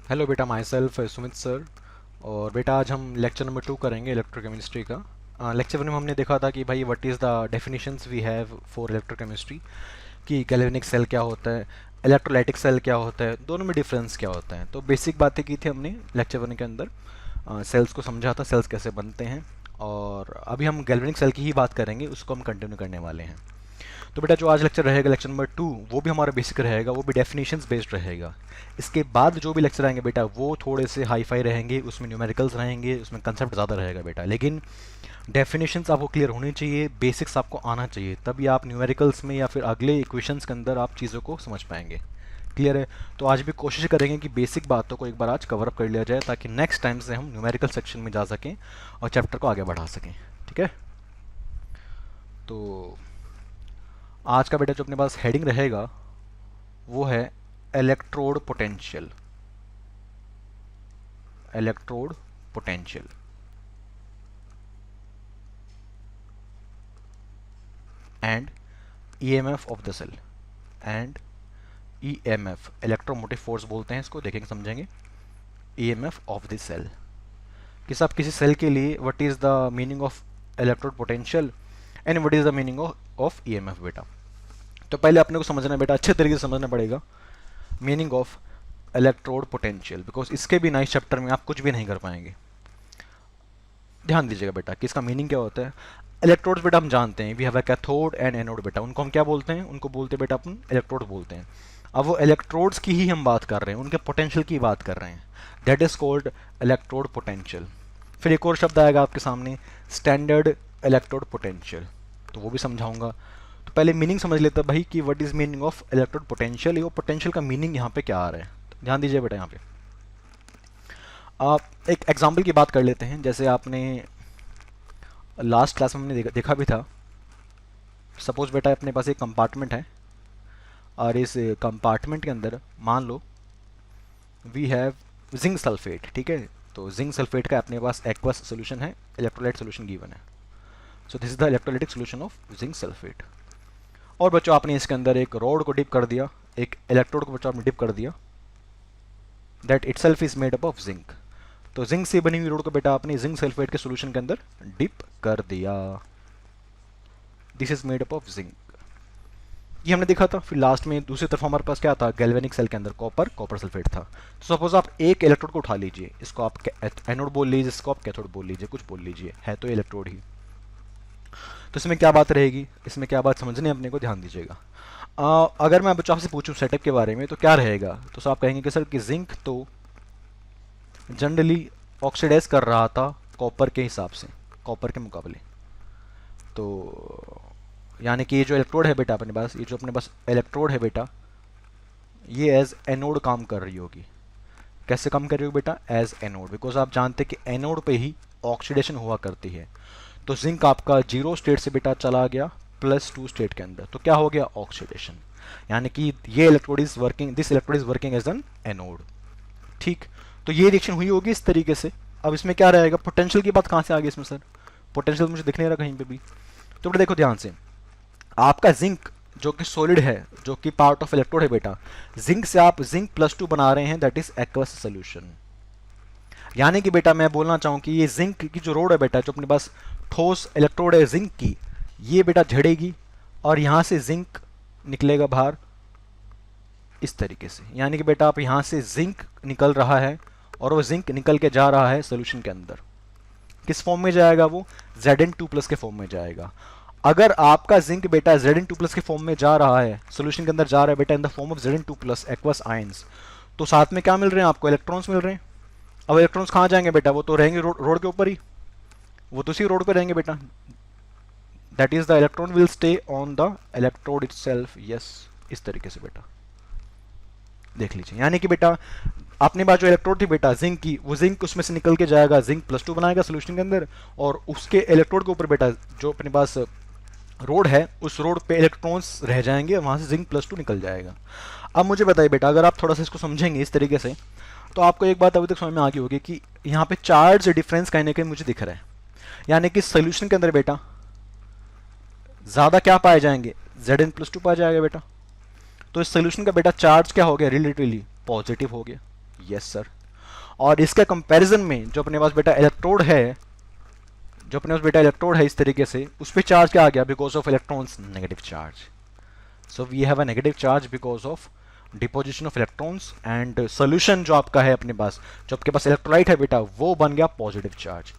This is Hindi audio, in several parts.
हेलो बेटा, माई सेल्फ सुमित सर। और बेटा आज हम लेक्चर नंबर 2 करेंगे इलेक्ट्रोकेमिस्ट्री का। लेक्चर 1 में हमने देखा था कि भाई what is the definitions we have for electrochemistry, कि गैल्वेनिक सेल क्या होता है, इलेक्ट्रोलाइटिक सेल क्या होता है, दोनों में डिफरेंस क्या होता है। तो बेसिक बातें की थी हमने लेक्चर 1 के अंदर। सेल्स को समझा था, सेल्स कैसे बनते हैं। और अभी हम गैल्वेनिक सेल की ही बात करेंगे, उसको हम कंटिन्यू करने वाले हैं। तो बेटा जो आज लेक्चर रहेगा, लेक्चर नंबर 2, वो भी हमारा बेसिक रहेगा, वो भी डेफिनेशंस बेस्ड रहेगा। इसके बाद जो भी लेक्चर आएंगे बेटा, वो थोड़े से हाई फाई रहेंगे, उसमें न्यूमेरिकल्स रहेंगे, उसमें कंसेप्ट ज़्यादा रहेगा बेटा। लेकिन डेफिनेशंस आपको क्लियर होनी चाहिए, बेसिक्स आपको आना चाहिए, तभी आप न्यूमेरिकल्स में या फिर अगले इक्वेशंस के अंदर आप चीज़ों को समझ पाएंगे। क्लियर है? तो आज भी कोशिश करेंगे कि बेसिक बातों को एक बार आज कवर अप कर लिया जाए, ताकि नेक्स्ट टाइम से हम न्यूमेरिकल सेक्शन में जा सकें और चैप्टर को आगे बढ़ा सकें। ठीक है? तो आज का बेटा जो अपने पास हेडिंग रहेगा वो है electrode potential. Electrode potential and EMF of the cell. And EMF, electromotive force बोलते हैं इसको, देखेंगे समझेंगे। ईएमएफ ऑफ द सेल, कि सब किसी सेल के लिए what is the meaning of electrode potential and what is the meaning of EMF बेटा। तो पहले अपने को समझना बेटा, अच्छे तरीके से समझना पड़ेगा meaning of electrode potential, because इसके बिना इस चैप्टर में आप कुछ भी नहीं कर पाएंगे। ध्यान दीजिएगा बेटा कि इसका मीनिंग क्या होता है। इलेक्ट्रोड्स बेटा हम जानते हैं, we have a cathode and anode बेटा, उनको हम क्या बोलते हैं? उनको बोलते हैं बेटा अपन इलेक्ट्रोड बोलते हैं। अब वो इलेक्ट्रोड्स की ही हम बात कर रहे हैं, उनके पोटेंशियल की बात कर रहे हैं, that is called electrode potential. फिर एक और शब्द आएगा आपके सामने, स्टैंडर्ड इलेक्ट्रोड पोटेंशियल, तो वो भी समझाऊंगा। तो पहले मीनिंग समझ लेते हैं भाई कि what is meaning of electrode potential, ये पोटेंशियल का मीनिंग यहाँ पे क्या आ रहा है। तो ध्यान दीजिए बेटा, यहाँ पे आप एक एग्जाम्पल की बात कर लेते हैं। जैसे आपने लास्ट क्लास में हमने देखा भी था। सपोज बेटा अपने पास एक कंपार्टमेंट है, और इस कंपार्टमेंट के अंदर मान लो वी हैव जिंक सल्फेट। ठीक है? तो जिंक सल्फेट का अपने पास एक्वस सोल्यूशन है, इलेक्ट्रोलाइट सोल्यूशन गिवन है। So this is the electrolytic solution of zinc sulphate. और बच्चों आपने इसके अंदर एक रॉड को डिप कर दिया, एक इलेक्ट्रोड को बच्चों आपने डिप कर दिया, that it self is made up of zinc. तो जिंक से बनी हुई रॉड को बेटा आपने जिंक सल्फेट के सोल्यूशन के अंदर डिप कर दिया, this is made up of zinc. ये हमने देखा था। फिर लास्ट में दूसरी तरफ हमारे पास क्या था? गैल्वेनिक सेल के अंदर कॉपर सल्फेट था। तो सपोज आप एक इलेक्ट्रोड को उठा लीजिए, इसको आप एनोड बोल लीजिए, इसको आप कैथोड बोल लीजिए, कुछ बोल लीजिए, है तो इलेक्ट्रोड ही। तो इसमें क्या बात रहेगी, इसमें क्या बात समझने अपने को, ध्यान दीजिएगा। अगर मैं बच्चों आपसे पूछूं सेटअप के बारे में तो क्या रहेगा, तो आप कहेंगे कि सर कि जिंक तो जनरली ऑक्सीडाइज कर रहा था कॉपर के हिसाब से, कॉपर के मुकाबले। तो यानी कि ये जो इलेक्ट्रोड है बेटा अपने पास, ये जो अपने पास इलेक्ट्रोड है बेटा, ये एज एनोड काम कर रही होगी। कैसे काम कर रही होगी बेटा? एज एनोड, बिकॉज आप जानते हैं कि एनोड पे ही ऑक्सीडेशन हुआ करती है। तो जिंक आपका जीरो स्टेट से बेटा चला गया +2 स्टेट के अंदर, तो क्या हो गया? ऑक्सीडेशन। यानी कि ये electrode is working, this electrode is working as an anode. ठीक? तो ये रिएक्शन हुई होगी इस तरीके से। अब इसमें क्या रहेगा? पोटेंशियल की बात कहाँ से आ गई इसमें सर? पोटेंशियल मुझे दिख नहीं रहा कहीं पे भी। तो बेटा देखो ध्यान से, आपका जिंक जो कि सॉलिड है, जो कि पार्ट ऑफ इलेक्ट्रोड है बेटा, जिंक से आप जिंक +2 बना रहे हैं, दैट इज एक्वस सोल्यूशन। यानी कि बेटा मैं बोलना चाहूँ कि ये जिंक की जो रोड है बेटा, जो अपने पास ठोस इलेक्ट्रोड है जिंक की, ये बेटा झड़ेगी और यहाँ से जिंक निकलेगा बाहर इस तरीके से। यानी कि बेटा आप यहाँ से जिंक निकल रहा है और वो जिंक निकल के जा रहा है सोल्यूशन के अंदर। किस फॉर्म में जाएगा वो? Zn2+ के फॉर्म में जाएगा। अगर आपका जिंक बेटा Zn2+ के फॉर्म में जा रहा है, सोल्यूशन के अंदर जा रहा है बेटा in the form of Zn2+ aqueous ions, तो साथ में क्या मिल रहे हैं आपको? इलेक्ट्रॉन्स मिल रहे हैं। अब इलेक्ट्रॉन्स कहाँ जाएंगे बेटा? वो तो रहेंगे रोड के ऊपर ही, वो तो उसी रोड पर रहेंगे बेटा। That is the electron will stay on the electrode itself. Yes, इस तरीके से बेटा देख लीजिए। यानी कि बेटा अपने पास जो इलेक्ट्रोड थी बेटा जिंक की, वो जिंक उसमें से निकल के जाएगा, जिंक +2 बनाएगा सोल्यूशन के अंदर, और उसके इलेक्ट्रोड के ऊपर बेटा जो अपने पास रोड है, उस रोड पे इलेक्ट्रॉन्स रह जाएंगे, वहां से जिंक +2 निकल जाएगा। अब मुझे बताइए बेटा, अगर आप थोड़ा सा इसको समझेंगे इस तरीके से, तो आपको एक बात अभी तक समझ में आ गई होगी कि यहाँ पे चार्ज डिफरेंस कहने के मुझे दिख रहा है। यानी कि सोल्यूशन के अंदर बेटा ज्यादा क्या पाए जाएंगे? Zn+2 पाया जाएगा बेटा। तो इस सोल्यूशन का बेटा चार्ज क्या हो गया? रिलेटिवली पॉजिटिव हो गया। Yes sir. और इसके कंपैरिजन में जो अपने पास बेटा इलेक्ट्रोड है, जो अपने पास बेटा इलेक्ट्रोड है इस तरीके से, उस पर चार्ज क्या आ गया? Because of electrons negative charge. So we have a negative charge because of deposition of electrons, and solution जो आपका है अपने पास, जो आपके पास इलेक्ट्रोलाइट है बेटा, वो बन गया पॉजिटिव चार्ज।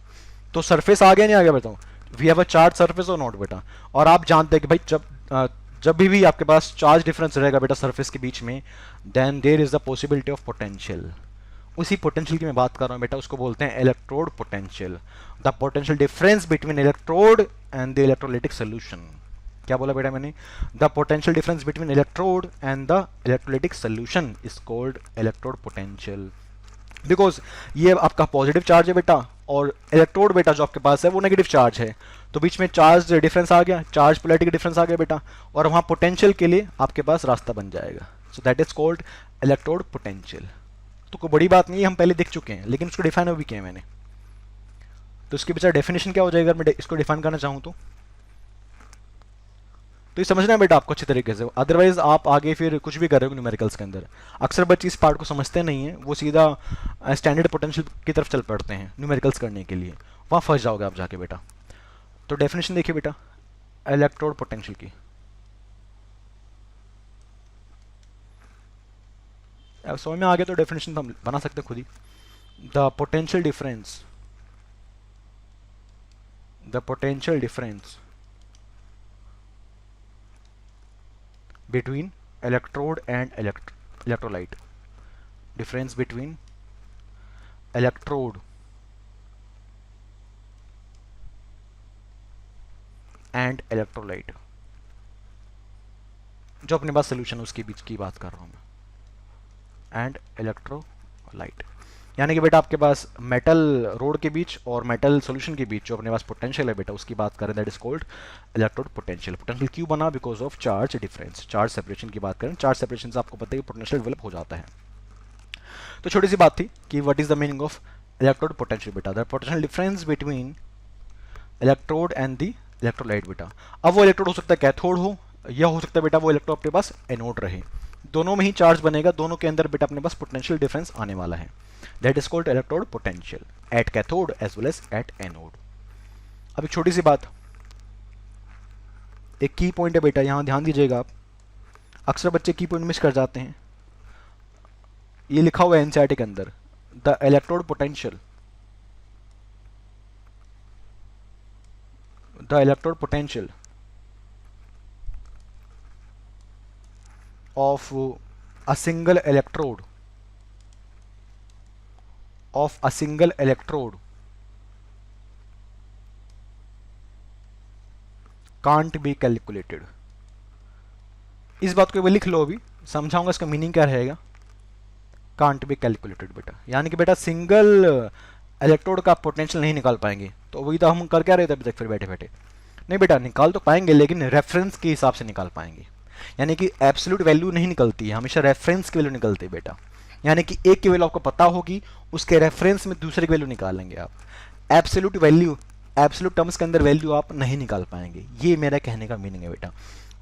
तो सरफेस आ गया नहीं आ गया बताओ? We have a charge surface और नॉट बेटा। और आप जानते हैं कि भाई जब भी आपके पास चार्ज डिफरेंस रहेगा बेटा सरफेस के बीच में, then there is the possibility of potential. उसी पोटेंशियल की मैं बात कर रहा हूँ बेटा, उसको बोलते हैं electrode potential. The potential difference between electrode and the electrolytic solution. क्या बोला बेटा मैंने? The potential difference between electrode and the electrolytic solution is called electrode potential. Because ये आपका पॉजिटिव चार्ज है बेटा, और इलेक्ट्रोड बेटा जो आपके पास है वो नेगेटिव चार्ज है, तो बीच में चार्ज डिफरेंस आ गया, चार्ज पोलैरिटी का डिफरेंस आ गया बेटा, और वहाँ पोटेंशियल के लिए आपके पास रास्ता बन जाएगा। So that is called electrode potential. तो कोई बड़ी बात नहीं है, हम पहले देख चुके हैं, लेकिन उसको डिफाइन भी किया है मैंने। तो इसके पीछे डेफिनेशन क्या हो जाएगा अगर मैं इसको डिफाइन करना चाहूँ तो ये समझना है बेटा आपको अच्छी तरीके से, अदरवाइज आप आगे फिर कुछ भी कर रहे हो न्यूमेरिकल्स के अंदर। अक्सर बच्चे इस पार्ट को समझते नहीं है, वो सीधा स्टैंडर्ड पोटेंशियल की तरफ चल पड़ते हैं न्यूमेरिकल्स करने के लिए, वहाँ फंस जाओगे आप जाके बेटा। तो डेफिनेशन देखिए बेटा इलेक्ट्रोड पोटेंशियल की। अब समझ में आ गया तो डेफिनेशन तो हम बना सकते हैं खुद ही। The potential difference, the potential difference between electrode and electrolyte, difference between electrode and electrolyte, जो अपने पास सोल्यूशन उसके बीच की बात कर रहा हूँ मैं, एंड इलेक्ट्रोलाइट। यानी कि बेटा आपके पास मेटल रोड के बीच और मेटल सॉल्यूशन के बीच जो अपने पास पोटेंशियल है बेटा, उसकी बात करें, that is called electrode potential. Potential क्यों बना? Because of charge difference, charge separation की बात करें, चार्ज सेपरेशन से आपको पता है कि पोटेंशियल डेवलप हो जाता है। तो छोटी सी बात थी कि what is the meaning of electrode potential बेटा, the potential difference between electrode and the electrolyte बेटा। अब वो इलेक्ट्रोड हो सकता है कैथोड हो, या हो सकता है बेटा वो इलेक्ट्रोड अपने पास एनोड रहे, दोनों में ही चार्ज बनेगा, दोनों के अंदर बेटा अपने पास पोटेंशियल डिफरेंस आने वाला है। That is called electrode potential at cathode as well as at anode। अब एक छोटी सी बात, एक की पॉइंट है बेटा, यहां ध्यान दीजिएगा आप, अक्सर बच्चे की पॉइंट मिस कर जाते हैं। ये लिखा हुआ है एनसीईआरटी के अंदर, the electrode potential, the electrode potential of a single electrode, of a single electrode can't be calculated। इस बात को लिख लो, अभी समझाऊंगा इसका मीनिंग क्या रहेगा। can't be calculated बेटा, यानी कि बेटा सिंगल इलेक्ट्रोड का पोटेंशियल नहीं निकाल पाएंगे। तो वही तो हम कर क्या रहे थे अभी तक फिर बैठे बैठे? नहीं बेटा निकाल तो पाएंगे, लेकिन रेफरेंस के हिसाब से निकाल पाएंगे, यानी कि एब्सोल्यूट वैल्यू नहीं निकलती है, हमेशा रेफरेंस की वैल्यू निकलती है बेटा। यानी कि एक की वैल्यू आपको पता होगी, उसके रेफरेंस में दूसरे की वैल्यू निकालेंगे आप। एब्सोल्यूट वैल्यू, एब्सोल्यूट टर्म्स के अंदर वैल्यू आप नहीं निकाल पाएंगे, ये मेरा कहने का मीनिंग है बेटा।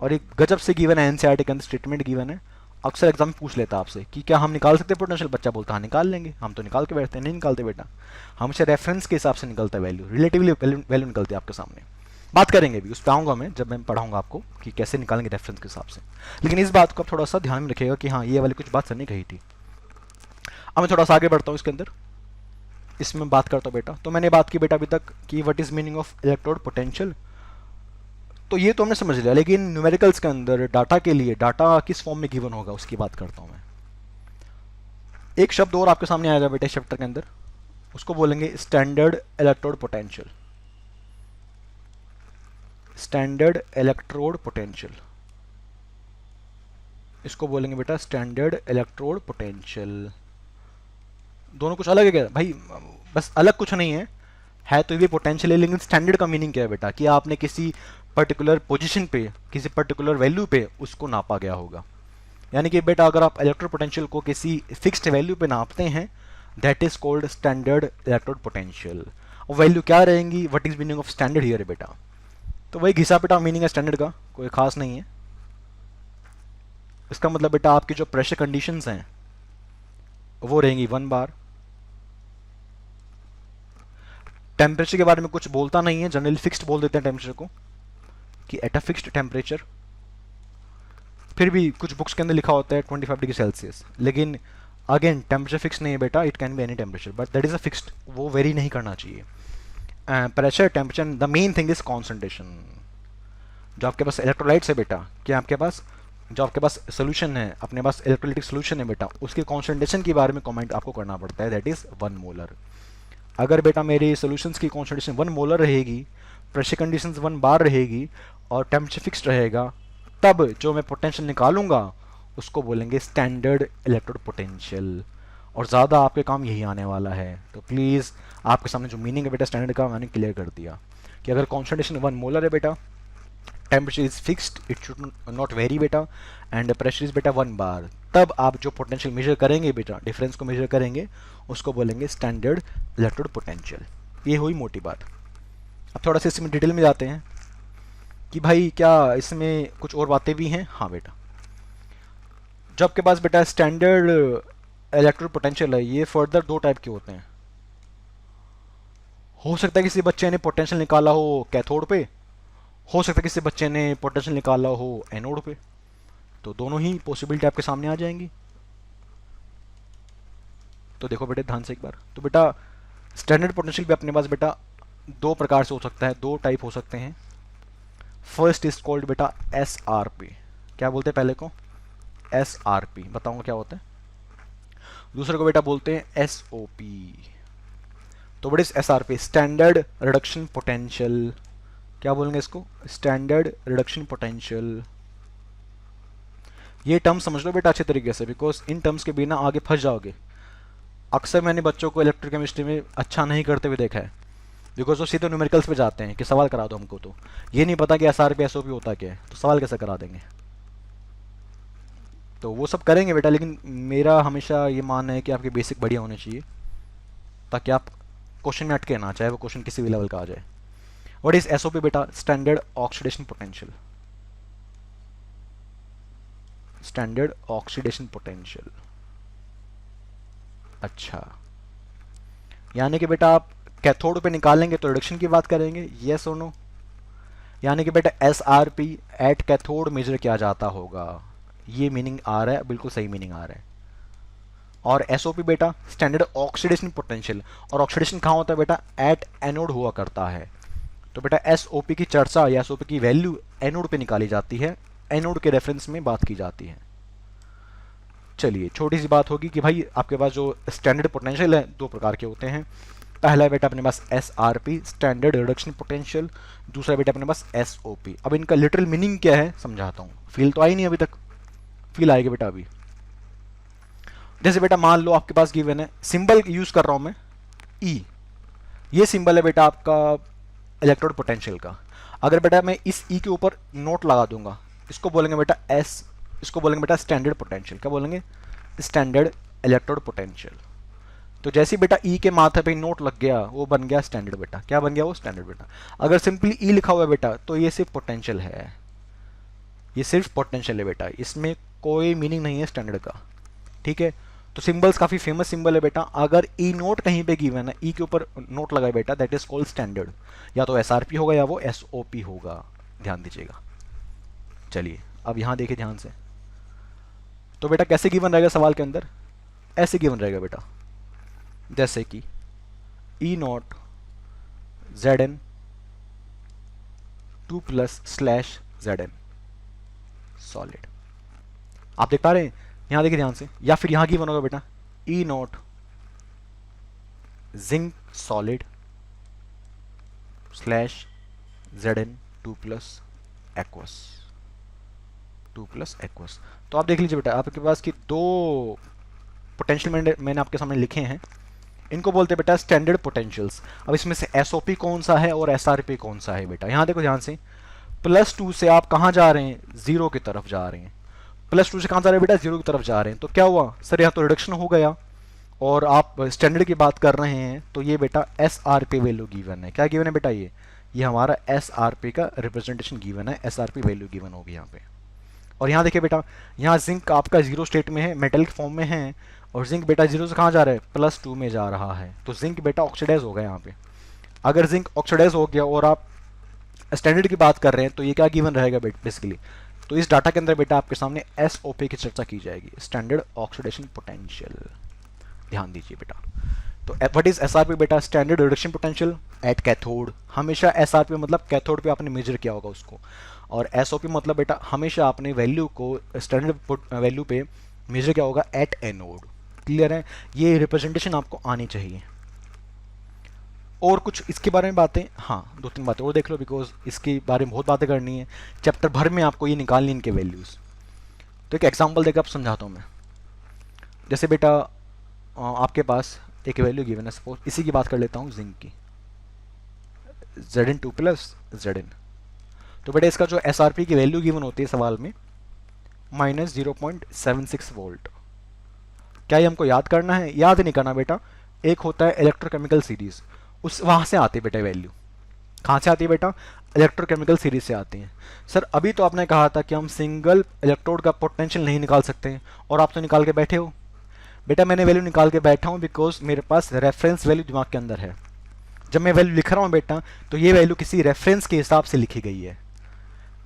और एक गजब से गिवन है एनसीईआरटी के अंदर, स्टेटमेंट गिवन है, अक्सर एग्जाम में पूछ लेता आपसे कि क्या हम निकाल सकते हैं पोटेंशियल? बच्चा बोलता हाँ निकाल लेंगे, हम तो निकाल के बैठते हैं। नहीं निकालते बेटा, हमेशा रेफरेंस के हिसाब से निकलता है वैल्यू, रिलेटिवली वैल्यू निकलती है आपके सामने। बात करेंगे भी, उस पर आऊँगा मैं जब मैं पढ़ाऊँगा आपको कि कैसे निकालेंगे रेफरेंस के हिसाब से। लेकिन इस बात को आप थोड़ा सा ध्यान में रखिएगा कि हाँ ये वाली कुछ बात सर ने कही थी। अब मैं थोड़ा सा आगे बढ़ता हूँ इसके अंदर, इसमें बात करता हूँ बेटा। तो मैंने बात की बेटा अभी तक कि what is meaning of electrode potential, तो ये तो हमने समझ लिया, लेकिन न्यूमेरिकल्स के अंदर डाटा के लिए डाटा किस फॉर्म में गिवन होगा उसकी बात करता हूँ मैं। एक शब्द और आपके सामने आएगा बेटा इस चैप्टर के अंदर, उसको बोलेंगे standard electrode potential, standard electrode potential, इसको बोलेंगे बेटा स्टैंडर्ड इलेक्ट्रोड पोटेंशियल। दोनों कुछ अलग है क्या भाई? बस अलग कुछ नहीं है तो ये पोटेंशियल है, लेकिन स्टैंडर्ड का मीनिंग क्या है बेटा? कि आपने किसी पर्टिकुलर पोजीशन पे, किसी पर्टिकुलर वैल्यू पे उसको नापा गया होगा। यानी कि बेटा अगर आप इलेक्ट्रोड पोटेंशियल को किसी फिक्स्ड वैल्यू पे नापते हैं, that is called standard electrode potential. और वैल्यू क्या रहेंगी? What is meaning of standard here बेटा? तो वही घिसा बेटा मीनिंग है स्टैंडर्ड का, कोई खास नहीं है। इसका मतलब बेटा आपकी जो प्रेशर कंडीशंस हैं वो रहेंगी 1 बार। टेम्परेचर के बारे में कुछ बोलता नहीं है, जनरली फिक्स्ड बोल देते हैं टेम्परेचर को कि एट अ फिक्स्ड टेम्परेचर। फिर भी कुछ बुक्स के अंदर लिखा होता है 25 डिग्री सेल्सियस, लेकिन अगेन टेम्परेचर फिक्स नहीं है बेटा, it can be any temperature, but that is a fixed, वो वेरी नहीं करना चाहिए। Pressure, temperature, the main thing is concentration. जो आपके पास इलेक्ट्रोलाइट्स है बेटा, क्या आपके पास जो आपके पास सोल्यूशन है, अपने पास इलेक्ट्रोलाइटिक सोल्यूशन है बेटा, उसके कॉन्सेंट्रेशन के बारे में कमेंट आपको करना पड़ता है, दैट इज 1 मोलर। अगर बेटा मेरे सोल्यूशंस की कॉन्सेंट्रेशन 1 मोलर रहेगी, प्रेशर कंडीशंस 1 बार रहेगी और टेम्परेचर फिक्स्ड रहेगा, तब जो मैं पोटेंशियल निकालूंगा उसको बोलेंगे स्टैंडर्ड इलेक्ट्रोड पोटेंशियल। और ज़्यादा आपके काम यही आने वाला है। तो प्लीज़ आपके सामने जो मीनिंग है बेटा स्टैंडर्ड का, मैंने क्लियर कर दिया कि अगर कॉन्सेंट्रेशन 1 मोलर है बेटा, temperature is fixed, it should not very बेटा, एंड प्रेशर इज बेटा 1 बार, तब आप जो पोटेंशियल मेजर करेंगे बेटा, डिफरेंस को मेजर करेंगे, उसको बोलेंगे स्टैंडर्ड इलेक्ट्रोड पोटेंशियल। ये हुई मोटी बात। अब थोड़ा सा इसमें डिटेल में जाते हैं कि भाई क्या इसमें कुछ और बातें भी हैं। हाँ बेटा, जब आपके पास बेटा स्टैंडर्ड इलेक्ट्रोड पोटेंशियल है, ये फर्दर 2 टाइप के होते हैं। हो सकता है किसी बच्चे ने पोटेंशियल निकाला हो कैथोड पे, हो सकता है किसी बच्चे ने पोटेंशियल निकाला हो एनोड पे, तो दोनों ही पॉसिबिलिटी आपके सामने आ जाएंगी। तो देखो बेटे ध्यान से एक बार, तो बेटा स्टैंडर्ड पोटेंशियल भी अपने पास बेटा 2 प्रकार से हो सकता है, 2 टाइप हो सकते हैं। फर्स्ट इज कॉल्ड बेटा एस आर पी। क्या बोलते हैं पहले को? एस आर पी, बताऊंगा क्या होता है। दूसरे को बेटा बोलते हैं एस ओ पी। तो बेटे S R P standard reduction potential, क्या बोलेंगे इसको? Standard reduction potential. ये टर्म समझ लो बेटा अच्छे तरीके से, बिकॉज इन टर्म्स के बिना आगे फंस जाओगे। अक्सर मैंने बच्चों को इलेक्ट्रोकेमिस्ट्री में अच्छा नहीं करते हुए देखा है, बिकॉज वो सीधे न्यूमेरिकल्स पे जाते हैं कि सवाल करा दो हमको। तो ये नहीं पता कि S R P S O P होता क्या है, तो सवाल कैसे करा देंगे। तो वो सब करेंगे बेटा, लेकिन मेरा हमेशा ये मानना है कि आपके बेसिक बढ़िया होने चाहिए, ताकि आप क्वेश्चन में अटके ना, चाहे वो क्वेश्चन किसी भी लेवल का आ जाए। व्हाट इज एसओपी बेटा? Standard oxidation potential. Standard oxidation potential. अच्छा, यानी कि बेटा आप कैथोड पे निकालेंगे तो रिडक्शन की बात करेंगे, यस और नो? यानी कि बेटा S R P at cathode measure किया जाता होगा, ये मीनिंग आ रहा है, बिल्कुल सही मीनिंग आ रहा है। और एसओपी बेटा स्टैंडर्ड ऑक्सीडेशन पोटेंशियल, और ऑक्सीडेशन कहाँ होता है बेटा? एट एनोड हुआ करता है। तो बेटा एसओपी की चर्चा या एसओपी की वैल्यू एनोड पे निकाली जाती है, एनोड के रेफरेंस में बात की जाती है। चलिए छोटी सी बात होगी कि भाई आपके पास जो स्टैंडर्ड पोटेंशियल है 2 प्रकार के होते हैं। पहला बेटा अपने पास S R P standard reduction potential, दूसरा बेटा अपने पास एस ओ पी। अब इनका लिटरल मीनिंग क्या है समझाता हूँ, फील तो आई नहीं अभी तक, फील आएगी बेटा अभी। जैसे बेटा मान लो आपके पास गिवन है, सिंबल यूज कर रहा हूं मैं ई, ये सिंबल है बेटा आपका इलेक्ट्रोड पोटेंशियल का। अगर बेटा मैं इस ई के ऊपर नोट लगा दूंगा, इसको बोलेंगे बेटा एस, इसको बोलेंगे बेटा स्टैंडर्ड पोटेंशियल। क्या बोलेंगे? Standard electrode potential. तो जैसे बेटा ई के माथे पे नोट लग गया, वो बन गया स्टैंडर्ड बेटा। क्या बन गया? वो स्टैंडर्ड बेटा। अगर सिंपली ई लिखा हुआ है बेटा, तो ये सिर्फ पोटेंशियल है, ये सिर्फ पोटेंशियल है बेटा, इसमें कोई मीनिंग नहीं है स्टैंडर्ड का, ठीक है। तो सिंबल्स काफ़ी फेमस सिंबल है बेटा। अगर ई नोट कहीं पे गिवन है, ई के ऊपर नोट लगा है बेटा, दैट इज कॉल्ड स्टैंडर्ड। या तो एस आर पी होगा या वो एस ओ पी होगा, ध्यान दीजिएगा। चलिए अब यहाँ देखिए ध्यान से, तो बेटा कैसे गिवन रहेगा सवाल के अंदर? ऐसे गिवन रहेगा बेटा, जैसे कि E naught Z N 2 plus slash Z N solid. आप देख पा रहे हैं? यहां देखिए ध्यान से, या फिर यहां की बनोगा बेटा E naught zinc solid slash Z N 2 plus aqueous, 2 plus aqueous. तो आप देख लीजिए बेटा, आपके पास की 2 पोटेंशियल मैंने आपके सामने लिखे हैं, इनको बोलते हैं बेटा स्टैंडर्ड पोटेंशियल्स। अब इसमें से एसओपी कौन सा है और एसआरपी कौन सा है बेटा? यहां देखो ध्यान से, +2 से आप कहां जा रहे हैं? 0 की तरफ जा रहे हैं। +2 से कहां जा रहे हैं बेटा? 0 की तरफ जा रहे हैं। तो क्या हुआ सर, यहाँ तो रिडक्शन हो गया और आप स्टैंडर्ड की बात कर रहे हैं, तो ये बेटा S R P value given है। क्या गिवन है बेटा? ये हमारा एस आर पी का रिप्रेजेंटेशन गिवन है, S R P value given होगी यहाँ पे। और यहाँ देखिए बेटा, यहाँ जिंक आपका 0 स्टेट में है, मेटल फॉर्म में है, और जिंक बेटा 0 से कहाँ जा रहा है, +2 में जा रहा है, तो जिंक बेटा ऑक्सीडाइज हो गया यहाँ पे। अगर जिंक ऑक्सीडाइज हो गया और आप स्टैंडर्ड की बात कर रहे हैं तो ये क्या गिवन रहेगा बेसिकली, तो इस डाटा के अंदर बेटा आपके सामने एसओपी की चर्चा की जाएगी, स्टैंडर्ड ऑक्सीडेशन पोटेंशियल। ध्यान दीजिए बेटा, तो व्हाट इज एसआरपी बेटा, standard reduction potential at cathode. हमेशा एसआरपी मतलब कैथोड पे आपने मेजर किया होगा उसको, और एसओपी मतलब बेटा हमेशा आपने वैल्यू को स्टैंडर्ड वैल्यू पे मेजर किया होगा एट एनोड। क्लियर है, ये रिप्रेजेंटेशन आपको आनी चाहिए। और कुछ इसके बारे में बातें, हाँ 2-3 बातें और देख लो, बिकॉज इसके बारे में बहुत बातें करनी है, चैप्टर भर में आपको ये निकालनी इनके वैल्यूज़। तो एक एग्जांपल देकर आप समझाता हूँ मैं। जैसे बेटा आपके पास एक वैल्यू गिवन है, सपोज इसी की बात कर लेता हूँ, जिंक की Zn2 प्लस Zn। तो बेटा इसका जो SRP की वैल्यू गिवन होती है सवाल में -0.76 वोल्ट। क्या ये हमको याद करना है, याद नहीं करना बेटा। एक होता है इलेक्ट्रोकेमिकल सीरीज, उस वहाँ से आती है बेटा वैल्यू। कहाँ से आती है बेटा, इलेक्ट्रोकेमिकल सीरीज से आती हैं। सर अभी तो आपने कहा था कि हम सिंगल इलेक्ट्रोड का पोटेंशियल नहीं निकाल सकते हैं, और आप तो निकाल के बैठे हो। बेटा मैंने वैल्यू निकाल के बैठा हूँ बिकॉज मेरे पास रेफरेंस वैल्यू दिमाग के अंदर है। जब मैं वैल्यू लिख रहा हूँ बेटा तो ये वैल्यू किसी रेफरेंस के हिसाब से लिखी गई है,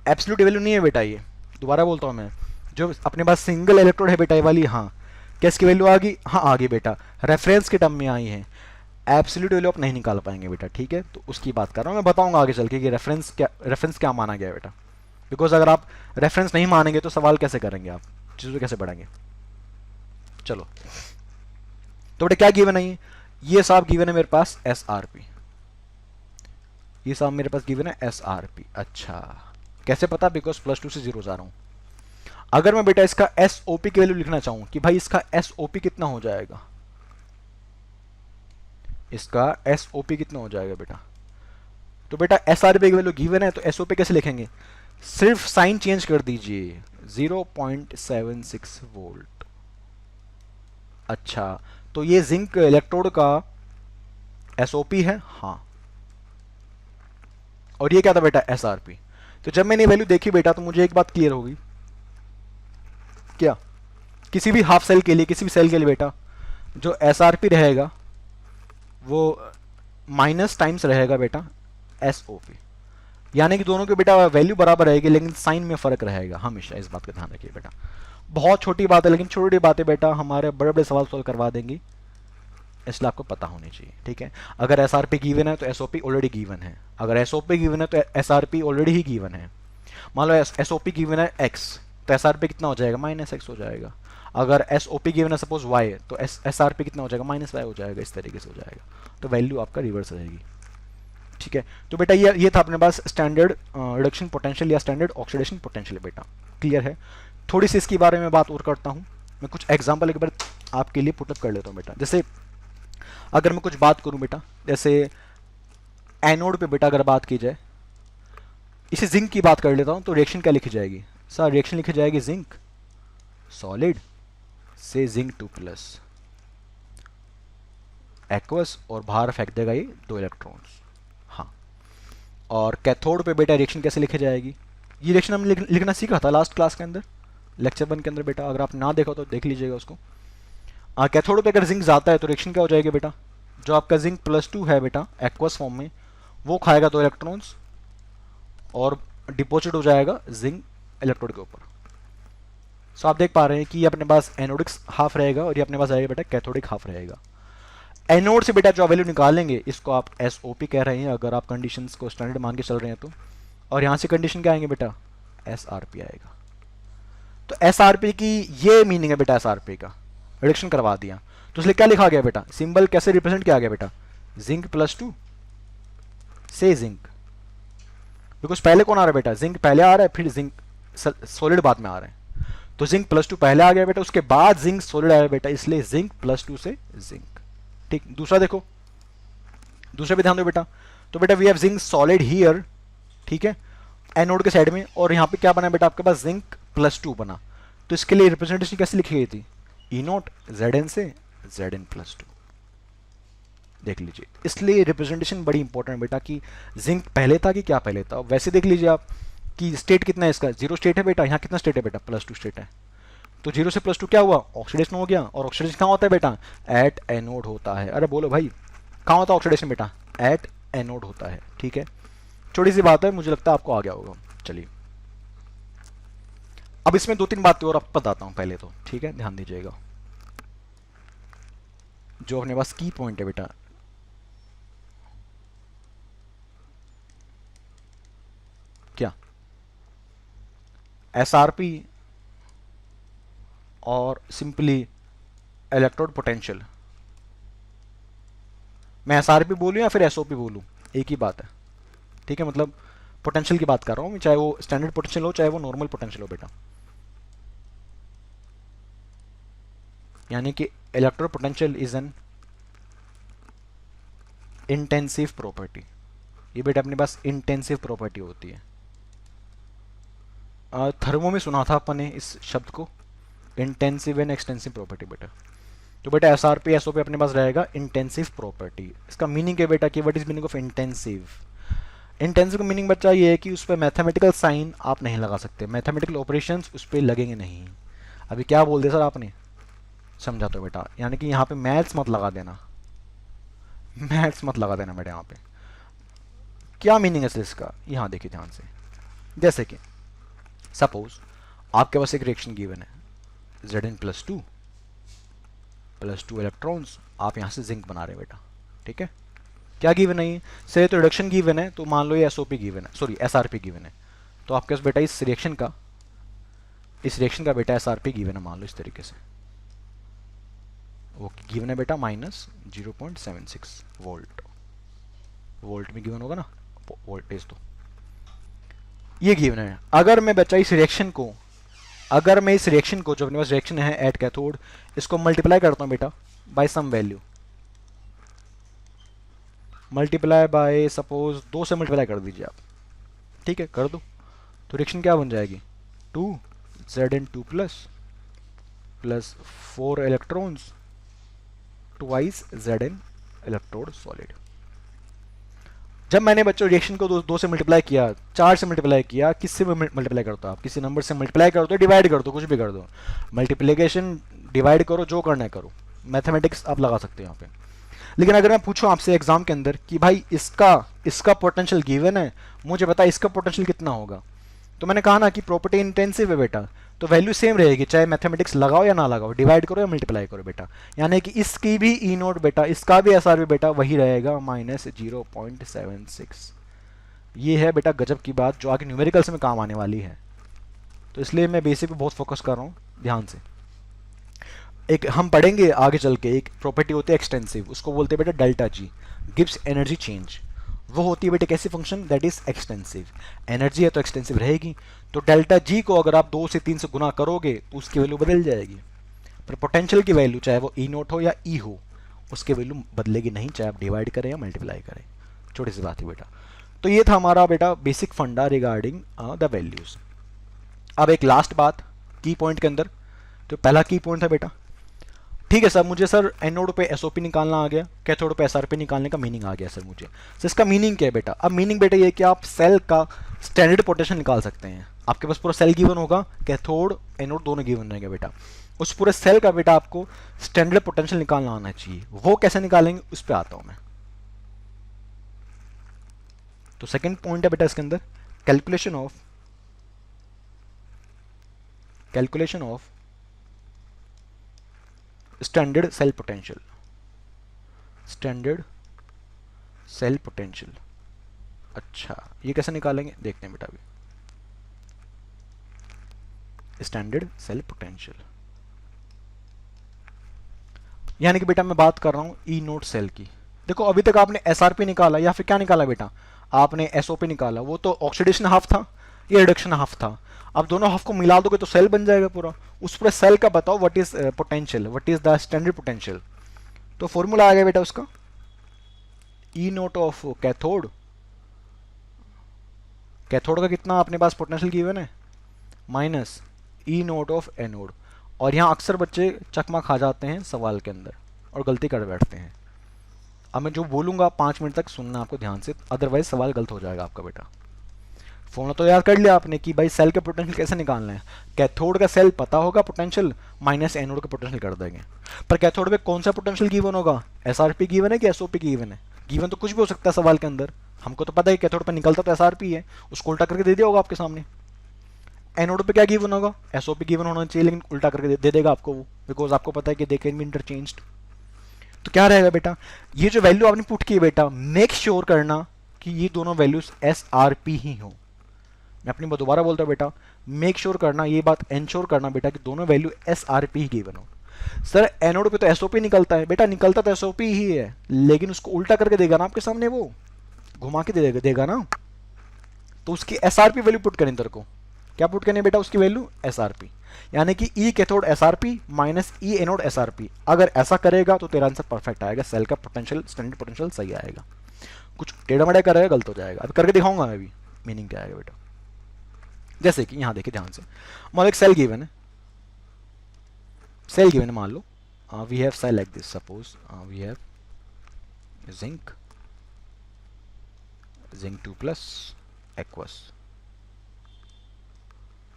एब्सोल्यूट वैल्यू नहीं है बेटा ये। दोबारा बोलता हूँ मैं, जो अपने पास सिंगल इलेक्ट्रोड है बेटा ये वाली, हाँ क्या इसकी वैल्यू आ गई, हाँ आ गई बेटा, रेफरेंस के टर्म में आई है। एब्सोल्यूट वैल्यू आप नहीं निकाल पाएंगे बेटा, ठीक है। तो उसकी बात कर रहा हूँ मैं, बताऊंगा आगे चल के कि रेफरेंस क्या माना गया है बेटा। बिकॉज अगर आप रेफरेंस नहीं मानेंगे तो सवाल कैसे करेंगे, आप चीज़ों कैसे बढ़ेंगे। चलो तो बेटा क्या गिवन है, ये साहब गिवन है मेरे पास SRP, ये साहब मेरे पास गिवन है SRP। अच्छा कैसे पता, बिकॉज +2 से 0 जा रहा हूँ। अगर मैं बेटा इसका SOP की वैल्यू लिखना चाहूँ कि भाई इसका SOP कितना हो जाएगा, इसका SOP कितना हो जाएगा बेटा, तो बेटा SRP की वैल्यू गिवन है तो SOP कैसे लिखेंगे, सिर्फ साइन चेंज कर दीजिए, 0.76 वोल्ट। अच्छा तो ये जिंक इलेक्ट्रोड का SOP है, हाँ, और ये क्या था बेटा SRP। तो जब मैंने वैल्यू देखी बेटा तो मुझे एक बात क्लियर होगी, क्या किसी भी हाफ सेल के लिए, किसी भी सेल के लिए बेटा जो SRP रहेगा वो माइनस टाइम्स रहेगा बेटा SOP, यानी कि दोनों के बेटा वैल्यू बराबर रहेगी लेकिन साइन में फर्क रहेगा हमेशा। इस बात का ध्यान रखिए बेटा, बहुत छोटी बात है लेकिन छोटी बातें बेटा हमारे बड़े बड़े सवाल सॉल्व करवा देंगी, इसलिए आपको पता होनी चाहिए, ठीक है। अगर SRP गिवन है तो SOP ऑलरेडी गिवन है, अगर SOP गिवन है तो SRP ऑलरेडी ही गिवन है। मान लो SOP गिवन है x, तो SRP कितना हो जाएगा, -x हो जाएगा। अगर SOP गिवन है सपोज y, तो SRP कितना हो जाएगा, -y हो जाएगा। इस तरीके से हो जाएगा, तो वैल्यू आपका रिवर्स रहेगी, ठीक है। तो बेटा ये था अपने पास स्टैंडर्ड रिडक्शन पोटेंशियल या स्टैंडर्ड ऑक्सीडेशन पोटेंशियल बेटा, क्लियर है। थोड़ी सी इसके बारे में बात और करता हूँ मैं, कुछ एग्जाम्पल एक बार आपके लिए पुटअप कर लेता हूँ बेटा। जैसे अगर मैं कुछ बात करूं बेटा, जैसे एनोड पे बेटा अगर बात की जाए, इसे जिंक की बात कर लेता हूं, तो रिएक्शन क्या लिखी जाएगी सर, रिएक्शन लिखी जाएगी जिंक सॉलिड से Zn2+ एक्वस, और बाहर फेंक देगा ये 2 इलेक्ट्रॉन्स, हाँ। और कैथोड पे बेटा रिएक्शन कैसे लिखी जाएगी, ये रिएक्शन हमने लिखना सीखा था लास्ट क्लास के अंदर, लेक्चर 1 के अंदर बेटा, अगर आप ना देखो तो देख लीजिएगा उसको। कैथोड पे अगर जिंक जाता है तो रिएक्शन क्या हो जाएगी बेटा, जो आपका जिंक +2 है बेटा एक्वस फॉर्म में, वो खाएगा 2 इलेक्ट्रॉन्स और डिपॉजिट हो जाएगा जिंक इलेक्ट्रोड के ऊपर। सो आप देख पा रहे हैं कि ये अपने पास एनोडिक हाफ रहेगा और ये अपने पास आएगा बेटा कैथोडिक हाफ रहेगा। एनोड से बेटा जो वैल्यू निकालेंगे इसको आप SOP कह रहे हैं अगर आप कंडीशंस को स्टैंडर्ड मान के चल रहे हैं तो, और यहाँ से कंडीशन क्या आएंगे बेटा, SRP आएगा। तो SRP की ये मीनिंग है बेटा, SRP का रिडक्शन करवा दिया, तो इसलिए क्या लिखा गया बेटा, सिंबल कैसे रिप्रेजेंट किया गया बेटा, जिंक +2 से जिंक, बिकॉज पहले कौन आ रहा है बेटा, जिंक पहले आ रहा है, फिर जिंक सॉलिड बाद में आ रहा है, तो जिंक +2 पहले आ गया बेटा, उसके बाद जिंक सॉलिड आया बेटा, इसलिए जिंक +2 से जिंक, ठीक। दूसरा देखो, दूसरा भी ध्यान दो बेटा, तो बेटा we have zinc solid here, ठीक है, एनोड के साइड में, और यहाँ पे क्या बना बेटा आपके पास जिंक +2 बना, तो इसके लिए रिप्रेजेंटेशन कैसे लिखी गई थी, E0 Zn से Zn+2, देख लीजिए। इसलिए रिप्रेजेंटेशन बड़ी इंपॉर्टेंट है बेटा कि जिंक पहले था कि क्या पहले था। वैसे देख लीजिए आप कि स्टेट कितना है इसका, 0 स्टेट है बेटा, यहाँ कितना स्टेट है बेटा, +2 स्टेट है, तो 0 से +2 क्या हुआ, ऑक्सीडेशन हो गया। और ऑक्सीडेशन कहाँ होता है बेटा, एट एनोड होता है। अरे बोलो भाई, कहाँ होता है ऑक्सीडेशन बेटा, एट एनोड होता है। ठीक है, छोटी सी बात है, मुझे लगता है आपको आ गया होगा। चलिए, अब इसमें 2-3 बातें और आपको बताता हूँ पहले तो। ठीक है, ध्यान दीजिएगा। जो अपने पास की पॉइंट है बेटा, क्या एसआरपी और सिंपली इलेक्ट्रोड पोटेंशियल, मैं एसआरपी बोलूँ या फिर एसओपी बोलूँ, एक ही बात है। ठीक है, मतलब पोटेंशियल की बात कर रहा हूँ, चाहे वो स्टैंडर्ड पोटेंशियल हो चाहे वो नॉर्मल पोटेंशियल हो बेटा। यानी कि electrode potential is an intensive property. ये बेटा अपने पास इंटेंसिव प्रॉपर्टी होती है। थर्मो में सुना था अपन ने इस शब्द को, इंटेंसिव एंड एक्सटेंसिव प्रॉपर्टी बेटा। तो बेटा S R P S O P अपने पास रहेगा इंटेंसिव प्रॉपर्टी। इसका मीनिंग है बेटा कि what is meaning of intensive. Intensive का मीनिंग बच्चा ये है कि उस पर मैथमेटिकल साइन आप नहीं लगा सकते, मैथमेटिकल ऑपरेशंस उस पर लगेंगे नहीं। अभी क्या बोल दिया सर आपने, समझा तो बेटा, यानी कि यहाँ पे मैथ्स मत लगा देना, मैथ्स मत लगा देना बेटा। यहाँ पे क्या मीनिंग है सर इसका, यहाँ देखिए ध्यान से। जैसे कि सपोज आपके पास एक रिएक्शन गिवन है, Zn+2 इलेक्ट्रॉन्स, आप यहाँ से जिंक बना रहे हैं बेटा। ठीक है, क्या गिवन है ये, से तो रिडक्शन गिवन है, तो मान लो ये एसओपी गिवन है, सॉरी एसआरपी गिवन है। तो आपके पास बेटा इस रिएक्शन का बेटा एसआरपी गिवन है, मान लो इस तरीके से। वो गिवन है बेटा -0.76 वोल्ट, वोल्ट में गिवन होगा ना वोल्टेज। तो ये गिवन है। अगर मैं बच्चा इस रिएक्शन को जो अपने पास रिएक्शन है एट कैथोड, इसको मल्टीप्लाई करता हूँ बेटा by some value, multiply by suppose 2 से मल्टीप्लाई कर दीजिए आप। ठीक है, कर दो, तो रिएक्शन क्या बन जाएगी, 2Zn2 plus 4 electrons twice Zn electrode solid. जब मैंने बच्चों रिएक्शन को 2 से मल्टीप्लाई किया, 4 से मल्टीप्लाई किया, किससे मल्टीप्लाई करते हो आप, किसी नंबर से मल्टीप्लाई कर दो, डिवाइड कर दो, कुछ भी कर दो, मल्टीप्लिकेशन डिवाइड करो, जो करना है करो, मैथमेटिक्स आप लगा सकते हो यहाँ पे। लेकिन अगर मैं पूछूं आपसे एग्जाम के अंदर कि भाई इसका पोटेंशियल गिवन है, मुझे पता है इसका पोटेंशियल कितना होगा, तो मैंने कहा ना कि प्रॉपर्टी इंटेंसिव है बेटा, तो वैल्यू सेम रहेगी, चाहे मैथमेटिक्स लगाओ या ना लगाओ, डिवाइड करो या मल्टीप्लाई करो बेटा। यानी कि इसकी भी ई नोट बेटा, इसका भी एस आर भी बेटा वही रहेगा -0.76। ये है बेटा गजब की बात, जो आगे न्यूमेरिकल्स में काम आने वाली है। तो इसलिए मैं बेसिक पे बहुत फोकस कर रहा हूँ, ध्यान से। एक हम पढ़ेंगे आगे चल के, एक प्रॉपर्टी होती है एक्सटेंसिव, उसको बोलते हैं बेटा delta G, gives energy change. वो होती है बेटे कैसी function, that is extensive. Energy है तो एक्सटेंसिव रहेगी, तो डेल्टा जी को अगर आप 2 से 3 से गुना करोगे तो उसकी वैल्यू बदल जाएगी। पर पोटेंशियल की वैल्यू चाहे वो ई नोट हो या ई हो, उसकी वैल्यू बदलेगी नहीं, चाहे आप डिवाइड करें या मल्टीप्लाई करें। छोटी सी बात है बेटा। तो ये था हमारा बेटा बेसिक फंडा रिगार्डिंग द वैल्यूज। अब एक लास्ट बात की पॉइंट के अंदर, तो पहला की पॉइंट था बेटा, ठीक है सर मुझे सर एनोड पे एसओपी निकालना आ गया, कैथोड पे एसआरपी निकालने का मीनिंग आ गया सर मुझे। सर इसका मीनिंग क्या है बेटा, अब मीनिंग बेटा ये है कि आप सेल का स्टैंडर्ड पोटेंशियल निकाल सकते हैं। आपके पास पूरा सेल गिवन होगा, कैथोड एनोड दोनों गिवन रहेंगे बेटा, उस पूरे सेल का बेटा आपको स्टैंडर्ड पोटेंशियल निकालना आना चाहिए। वो कैसे निकालेंगे उस पर आता हूं मैं। तो सेकेंड पॉइंट है बेटा इसके अंदर, calculation of standard cell potential. अच्छा ये कैसे निकालेंगे देखते हैं बेटा। अभी स्टैंडर्ड सेल पोटेंशियल यानी कि बेटा मैं बात कर रहा हूं ई नोट सेल की। देखो अभी तक आपने एसआरपी निकाला या फिर क्या निकाला बेटा, आपने एसओपी निकाला, वो तो ऑक्सीडेशन हाफ था, ये रिडक्शन हाफ था। अब दोनों हाफ को मिला दोगे तो सेल बन जाएगा पूरा। उस पूरे सेल का बताओ what is potential, what is the standard potential. तो फॉर्मूला आ गया बेटा उसका, ई नोट ऑफ कैथोड का कितना अपने पास पोटेंशियल गिवन है, minus E naught of anode. और यहाँ अक्सर बच्चे चकमा खा जाते हैं सवाल के अंदर और गलती कर बैठते हैं। अब मैं जो बोलूँगा 5 मिनट तक सुनना आपको ध्यान से, अदरवाइज सवाल गलत हो जाएगा आपका बेटा। फॉर्मूला तो याद कर लिया आपने कि भाई सेल का पोटेंशियल कैसे निकालना है। कैथोड का सेल पता होगा पोटेंशियल, माइनस एनोड का पोटेंशियल कर देंगे। पर कैथोड पे कौन सा पोटेंशियल गिवन होगा, एसआरपी गिवन है कि एसओपी गिवन है? गिवन तो कुछ भी हो सकता है सवाल के अंदर, हमको तो पता है कैथोड पे निकलता तो एसआरपी है, उसको उल्टा करके दे दिया होगा आपके सामने। एनोड पे क्या गिवन होगा, एसओपी गिवन होना चाहिए, लेकिन उल्टा करके दे देगा आपको वो, बिकॉज आपको पता है कि दे कैन बी इंटरचेंज्ड। तो क्या रहेगा बेटा, ये जो वैल्यू आपने पुट की है बेटा, मेक श्योर करना कि ये दोनों वैल्यूज एस आर पी ही हो। मैं अपनी दोबारा बोलता हूँ बेटा, मेक श्योर करना, ये बात एंश्योर करना बेटा कि दोनों वैल्यू एस आर पी ही गिवन हो। सर एनोड पे तो एसओपी निकलता है बेटा, निकलता तो एसओपी ही है, लेकिन उसको उल्टा करके देगा ना आपके सामने, वो घुमा के देगा ना, तो उसकी एसआरपी वैल्यू पुट करें तेरे को। क्या पुट करनी है बेटा, उसकी वैल्यू एसआरपी, यानी कि ई कैथोड एसआरपी माइनस ई एनोड एसआरपी। अगर ऐसा करेगा तो तेरा आंसर परफेक्ट आएगा, सेल का पोटेंशियल स्टैंडर्ड पोटेंशियल सही आएगा। कुछ टेढ़ा मेढ़ा करेगा गलत हो जाएगा, अभी करके दिखाऊंगा मैं भी मीनिंग क्या आएगा बेटा। जैसे कि यहां देखिए ध्यान से, मान लो एक सेल गिवन है, सेल गिवन है, मान लो we have cell like this, suppose we have zinc, zinc 2+ aqueous,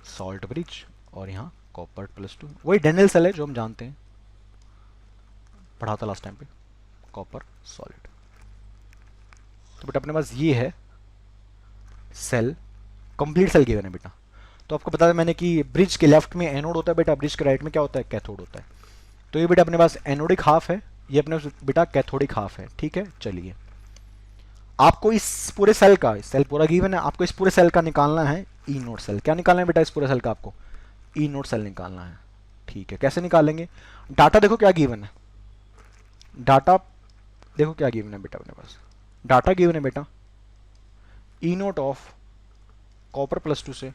salt bridge, और यहाँ कॉपर +2, वही डेनियल सेल है जो हम जानते हैं, पढ़ा था लास्ट टाइम पे, कॉपर सॉलिड। तो बेटा अपने पास ये है सेल, कंप्लीट सेल गिवन है बेटा। तो आपको बता दें मैंने कि ब्रिज के लेफ्ट में एनोड होता है बेटा, ब्रिज के राइट में क्या होता है, कैथोड होता है। तो ये बेटा अपने पास एनोडिक हाफ है, ये अपने पास बेटा कैथोडिक हाफ है, ठीक है। चलिए आपको इस पूरे सेल का, सेल पूरा गिवन है, आपको इस पूरे सेल का निकालना है ई नोड सेल। क्या निकालना है बेटा इस पूरे सेल का, आपको ई नोड सेल निकालना है, ठीक है। कैसे निकालेंगे, डाटा देखो क्या गिवन है, डाटा देखो क्या गिवन है बेटा अपने पास, डाटा गिवन है बेटा ई नोट ऑफ कॉपर +2 से,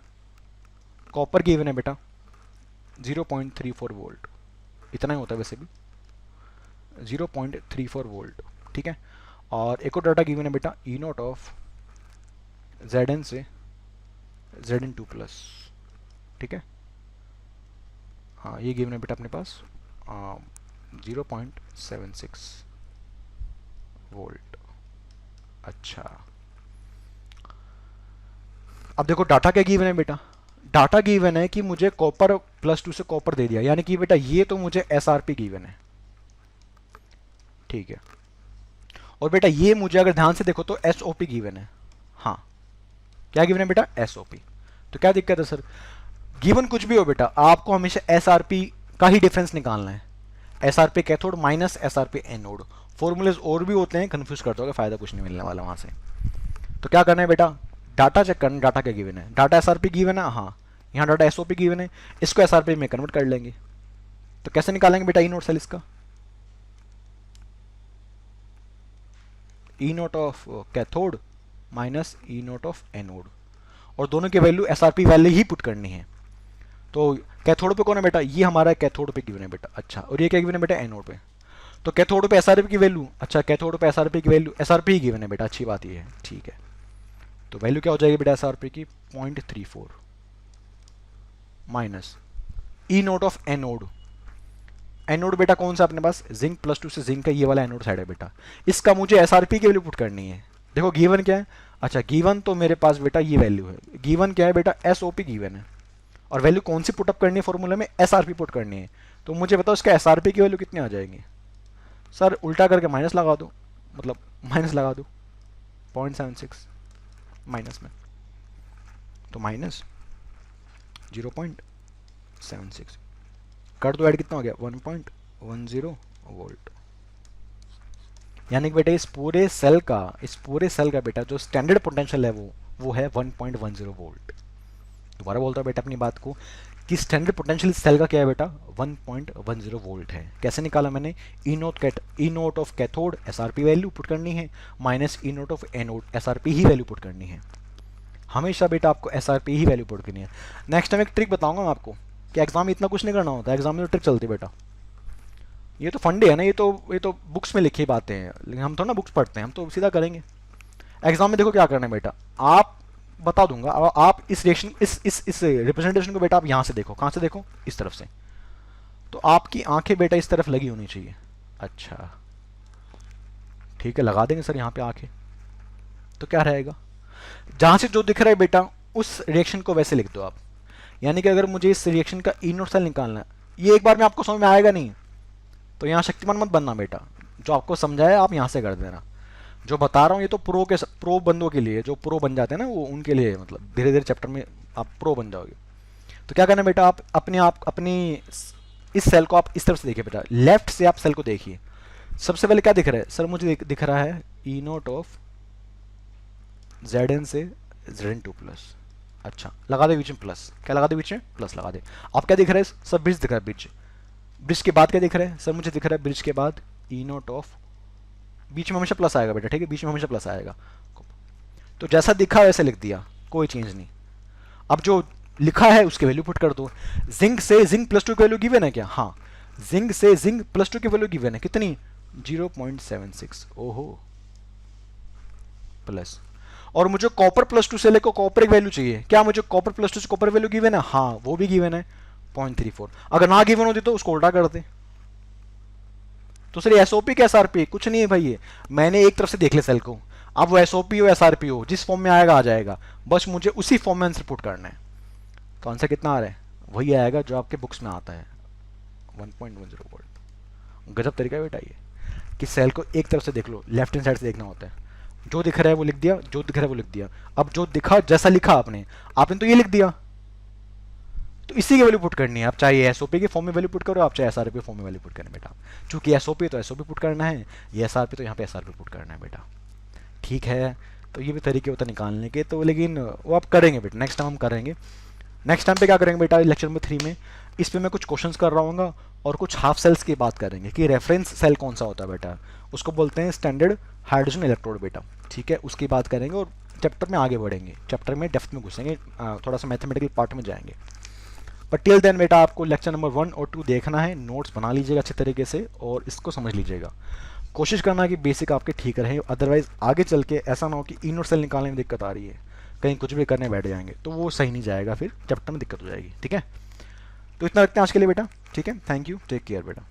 कॉपर गिवन है बेटा 0.34 वोल्ट, इतना ही होता है वैसे भी 0.34 वोल्ट, ठीक है। और एक और डाटा गिवन है बेटा ई नोट ऑफ Zn से Zn2+, ठीक है। हाँ ये गिवन है बेटा अपने पास 0.76 वोल्ट। अच्छा अब देखो डाटा क्या गिवन है बेटा, डाटा गिवन है कि मुझे कॉपर +2 से कॉपर दे दिया, यानी कि बेटा ये तो मुझे एसआरपी गिवन है, ठीक है। और बेटा ये मुझे अगर ध्यान से देखो तो एसओपी गिवन है, हाँ क्या गिवन है बेटा, एसओपी। तो क्या दिक्कत है सर, गिवन कुछ भी हो बेटा आपको हमेशा एसआरपी का ही डिफरेंस निकालना है, SRP cathode minus SRP anode. Formulas और भी होते हैं, कंफ्यूज करते हो, फायदा कुछ नहीं मिलने वाला वहां से। तो क्या करना है बेटा, डाटा चेक करना, डाटा क्या गिवन है, डाटा एसआरपी गिवन है, हाँ यहाँ डाटा एसओपी गिवन है, इसको एसआरपी में कन्वर्ट कर लेंगे। तो कैसे निकालेंगे बेटा ई नोट सेल इसका, E naught of cathode minus E naught of anode, और दोनों की वैल्यू एसआरपी वैल्यू ही पुट करनी है। तो कैथोड पे कौन है बेटा, ये हमारा कैथोड पे गिवन है बेटा, अच्छा। और ये क्या गिवन है बेटा, एनोड पे। तो कैथोड पे एसआरपी की वैल्यू, अच्छा कैथोड पे एसआरपी की वैल्यू, एसआरपी ही गिवन है बेटा, अच्छी बात ये है, ठीक है। तो वैल्यू क्या हो जाएगी बेटा एसआरपी की 0.34 minus E naught of anode, anode बेटा कौन सा अपने पास, जिंक +2 से जिंक का ये वाला एनोड साइड है बेटा, इसका मुझे एसआरपी की वैल्यू पुट करनी है। देखो गिवन क्या है, अच्छा गिवन तो मेरे पास बेटा ये वैल्यू है, गिवन क्या है बेटा, एसओपी गिवन है, और वैल्यू कौन सी पुटअप करनी है फॉर्मूले में, एसआरपी पुट करनी है। तो मुझे बताओ इसका एसआरपी की वैल्यू कितनी आ जाएगी, सर उल्टा करके माइनस लगा दो, मतलब माइनस लगा दो 0.76 माइनस में, तो माइनस 0.76 कर दो, ऐड कितना हो गया 1.10 वोल्ट। यानी कि बेटा इस पूरे सेल का बेटा जो स्टैंडर्ड पोटेंशियल है वो है 1.10 वोल्ट। दोबारा बोलता हूँ बेटा अपनी बात को कि स्टैंडर्ड पोटेंशियल सेल का क्या है बेटा, 1.10 वोल्ट है। कैसे निकाला मैंने, E naught of cathode SRP value put करनी है, minus E naught of anode SRP ही वैल्यू पुट करनी है। हमेशा बेटा आपको एसआरपी ही वैल्यू पुट करनी है। नेक्स्ट टाइम एक ट्रिक बताऊंगा मैं आपको कि एग्जाम में इतना कुछ नहीं करना होता, एग्जाम में तो ट्रिक चलती है बेटा। ये तो फंडे है ना, ये तो बुक्स में लिखी बातें हैं, लेकिन हम तो ना बुक्स पढ़ते हैं, हम तो सीधा करेंगे। एग्जाम में देखो क्या करना है बेटा, आप बता दूंगा, आप इस रिएक्शन इस रिप्रेजेंटेशन को बेटा आप यहाँ से देखो, कहाँ से देखो, इस तरफ से। तो आपकी आंखें बेटा इस तरफ लगी होनी चाहिए, अच्छा ठीक है, लगा देंगे सर यहाँ पे आंखें। तो क्या रहेगा, जहां से जो दिख रहा है बेटा उस रिएक्शन को वैसे लिख दो आप। यानी कि अगर मुझे इस रिएक्शन का ई नोट सेल निकालना है, ये एक बार में आपको समझ में आएगा नहीं, तो यहाँ शक्तिमान मत बनना बेटा। जो आपको समझाया आप यहाँ से कर देना। जो बता रहा हूँ ये तो प्रो बंदों के लिए, जो प्रो बन जाते हैं ना वो उनके लिए, मतलब धीरे धीरे चैप्टर में आप प्रो बन जाओगे। तो क्या करना बेटा, आप अपनी इस सेल को आप इस तरफ से देखिए बेटा, लेफ्ट से आप सेल को देखिए। सबसे पहले क्या दिख रहा है सर, मुझे दिख रहा है ई नोट ऑफ जेड एन से जेड एन टू प्लस। अच्छा, लगा दे बीच में प्लस, क्या लगा दे बीच में, प्लस लगा दे। अब क्या दिख रहा है सर, ब्रिज दिख रहा है, ब्रिज। ब्रिज के बाद क्या दिख रहा है सर, मुझे दिख रहा है ब्रिज के बाद ई नोट ऑफ, बीच में हमेशा प्लस आएगा बेटा, ठीक है, बीच में हमेशा प्लस आएगा। तो जैसा दिखा वैसे लिख दिया, कोई चेंज नहीं। अब जो लिखा है उसकी वैल्यू पुट कर दो। जिंक से जिंक प्लस टू की वैल्यू गिवन है क्या, हाँ, जिंक से जिंक प्लस टू की वैल्यू गिवन है, कितनी, 0.76। ओहो, प्लस। और मुझे कॉपर प्लस टू से लेकर कॉपर की वैल्यू चाहिए, क्या मुझे कॉपर प्लस टू से कॉपर वैल्यू गिवन है, हाँ वो भी गिवन है 0.34। अगर ना गिवन होती तो उसको उल्टा कर दे। तो सर एसओपी क्या एसआरपी, कुछ नहीं है भाई, ये मैंने एक तरफ से देख लिया सेल को। अब वो एसओपी हो एसआरपी हो, जिस फॉर्म में आएगा आ जाएगा, बस मुझे उसी फॉर्म में आंसर पुट करना है। तो आंसर कितना आ रहा है, वही आएगा जो आपके बुक्स में आता है, 1.10 वोल्ट। गजब तरीका है बेटा ये, कि सेल को एक तरफ से देख लो, लेफ्ट हैंड साइड से देखना होता है। जो दिख रहा है वो लिख दिया, जो दिख रहा है वो लिख दिया। अब जो दिखा जैसा लिखा आपने आपने तो ये लिख दिया, तो इसी की वैल्यू पुट करनी है। आप चाहे एसओपी के फॉर्म में वैल्यू पुट करो, आप चाहे एसआरपी फॉर्म में वैल्यू पुट करें बेटा। चूंकि एसओपी तो एसओपी पुट करना है, ये एसआरपी तो यहाँ पे एसआरपी पुट करना है बेटा, ठीक है। तो ये भी तरीके होता है निकालने के, तो लेकिन वो आप करेंगे बेटा, नेक्स्ट टाइम हम करेंगे। नेक्स्ट टाइम पे क्या करेंगे बेटा, लेक्चर नंबर 3 में इस पे मैं कुछ क्वेश्चंस कर रहा हूँ और कुछ हाफ सेल्स की बात करेंगे कि रेफरेंस सेल कौन सा होता है बेटा, उसको बोलते हैं स्टैंडर्ड हाइड्रोजन इलेक्ट्रोड बेटा, ठीक है, उसकी बात करेंगे और चैप्टर में आगे बढ़ेंगे, चैप्टर में डेप्थ में घुसेंगे, थोड़ा सा मैथमेटिकल पार्ट में जाएंगे। बट टिल देन बेटा आपको लेक्चर नंबर 1 और 2 देखना है, नोट्स बना लीजिएगा अच्छे तरीके से और इसको समझ लीजिएगा। कोशिश करना कि बेसिक आपके ठीक रहे, अदरवाइज आगे चल के ऐसा ना हो कि ई नोट सेल निकालने में दिक्कत आ रही है, कहीं कुछ भी करने बैठ जाएंगे तो वो सही नहीं जाएगा, फिर चैप्टर में दिक्कत हो जाएगी, ठीक है। तो इतना रखते हैं आज के लिए बेटा, ठीक है, थैंक यू, टेक केयर बेटा।